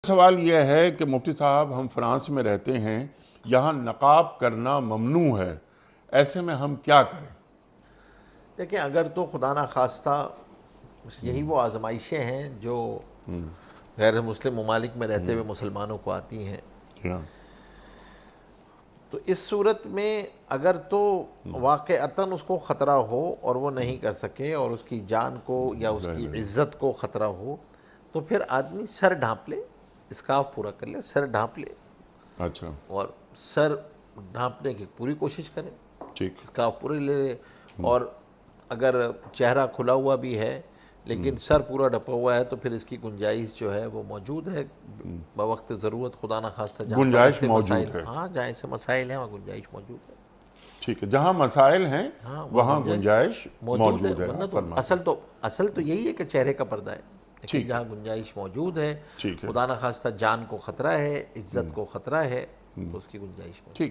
سوال یہ ہے کہ مفتی صاحب ہم فرانس میں رہتے ہیں، یہاں نقاب کرنا ممنوع ہے، ایسے میں ہم کیا کریں؟ دیکھیں اگر تو خدا نہ خواستہ یہی وہ آزمائشیں ہیں جو غیر مسلم ممالک میں رہتے ہوئے مسلمانوں کو آتی ہیں، تو اس صورت میں اگر تو واقعتاً اس کو خطرہ ہو اور وہ نہیں کر سکے اور اس کی جان کو یا اس کی عزت کو خطرہ ہو، تو پھر آدمی سر ڈھانپ لے، اسکارف پورا کر لے، سر ڈھانپ لے، اچھا اور سر ڈھانپنے کی پوری کوشش کریں، ٹھیک، اسکارف پورے لے لے، اور اگر چہرہ کھلا ہوا بھی ہے لیکن سر پورا ڈھپا ہوا ہے تو پھر اس کی گنجائش جو ہے وہ موجود ہے، بوقت ضرورت خدا نہ خواستہ جہاں پر گنجائش ایسے موجود مسائل، ہے، ہاں جہاں ایسے مسائل ہیں وہاں گنجائش موجود ہے، ٹھیک ہے، جہاں مسائل ہیں ہاں وہاں گنجائش موجود ہے، ورنہ آپ تو فرماتے اصل تو یہی ہے کہ چہرے کا پردہ ہے، لیکن ٹھیک ہے، جہاں گنجائش موجود ہے، ٹھیک ہے، خدا نہ خواستہ جان کو خطرہ ہے، عزت کو خطرہ ہے، تو اس کی گنجائش موجود ہے۔ ٹھیک